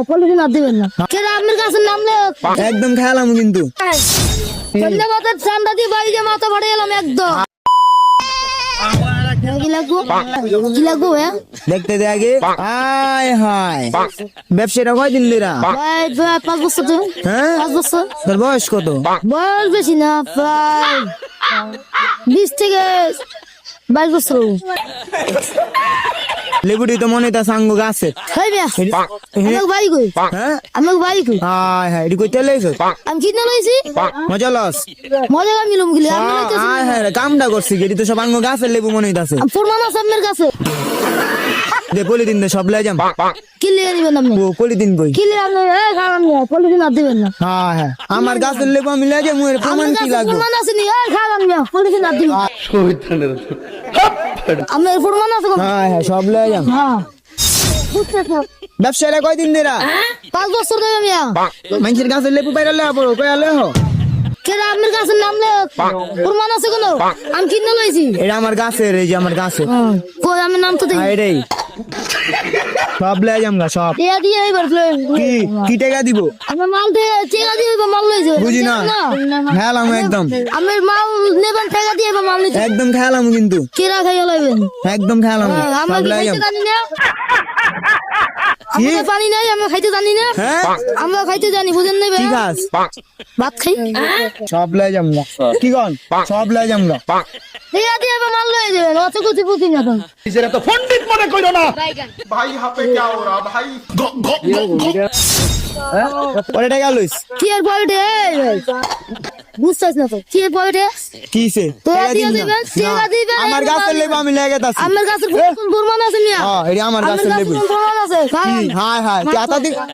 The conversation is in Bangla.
পলিথিন আর দিবেন না কেরা আপনার কাছে নাম লেখ একদম খেলাম কিন্তু সন্ধ্যা মাথার ঠান্ডা দিয়ে বাড়ি যে মাথা ফাটে গেলাম একদম কি লাগবো হ্যাঁ দেখতে দে আগে আয় হায় ব্যবসাটা কয়দিন দিরা 5 বছর তো হ্যাঁ 5 বছর তোর বয়স কত বয়স বেশি না প্রায় 20 থেকে 22 বছর লেবুটি তো মনে তা সাঙ্গ গাছে হয় মিয়া আমার ভাই কই হ্যাঁ আমার ভাই কই আয় হায় এটি কইতে লইছো আমি কি না লইছি মজা লস মজা মিলুম গিলে আমি লইতেছি আয় হায় রে, কামটা করছি এটি তো সব আঙ্গ গাছের লেবু মনে হইতাছে প্রমাণ আছে আপনার কাছে দে পলিথিন দে সব লাই যাম কি লিয়ে নিবেন আপনি ও পলিথিন কই কি লিয়ে আপনি এই খারাপ নিয়ে পলিথিন আর দিবেন না হ্যাঁ হ্যাঁ আমার গাছের লেবু আমি লাই যাম এর প্রমাণ আমার কি কাছে লাগবে প্রমাণ আছে নি এই খারাপ নিয়ে পলিথিন আর দিবেন আমার প্রমাণ আছে কোন হ্যাঁ হ্যাঁ সব লাই যাম হ্যাঁ বুঝতেছ ব্যবসাটা কয়দিন দিরা 5 বছর ধরে মিয়া মানুষের গাছের লেবু পাইরা লে পড়ো কই আলে হো কেরা আপনার কাছে নাম লেখ প্রমাণ আছে কোন আমি কি না লইছি এটা আমার গাছের এই যে আমার গাছে কই আমি নাম তো দেই হ্যাঁ এটাই সব লাই যাম গা সব দিয়া দিয়ে এবার কি কি টাকা দিব আমার মাল দিয়ে টাকা দিয়ে এবার মাল লইছে বুঝি না খেলাম একদম আমার মাল নেবেন টাকা দিয়ে এবার মাল নিতে একদম খেলাম কিন্তু কেরা খাইয়া লইবেন একদম খেলাম আমরা সব লাই খাইতে যাম জানি না আমরা পানি নাই আমরা খাইতে জানি না হ্যাঁ আমরা খাইতে জানি বুঝেন নেবে কি গাছ ভাত খাই সব লাই যাম গা কি গন সব লাই যাম গা টাকা দিয়ে এবার মাল লই যাবেন অত কিছু বুঝি না তো নিজেরা তো পণ্ডিত মনে করো না ভাই হাতে কে ওরা ভাই ওরে টাকা লইস কি এর পয়েন্টে বুঝছিস না তো কি এর পয়েন্টে কিসে তোরা টাকা দিয়ে দিবি না? দিবেন টাকা দিবেন আমার গাছের লেবু আমি লাই গেতাছি আমার কাছে কোন প্রমাণ আছে মিয়া হ্যাঁ এটা আমার গাছের লেবু কোন প্রমাণ আছে কি হায় হায় চাতা দি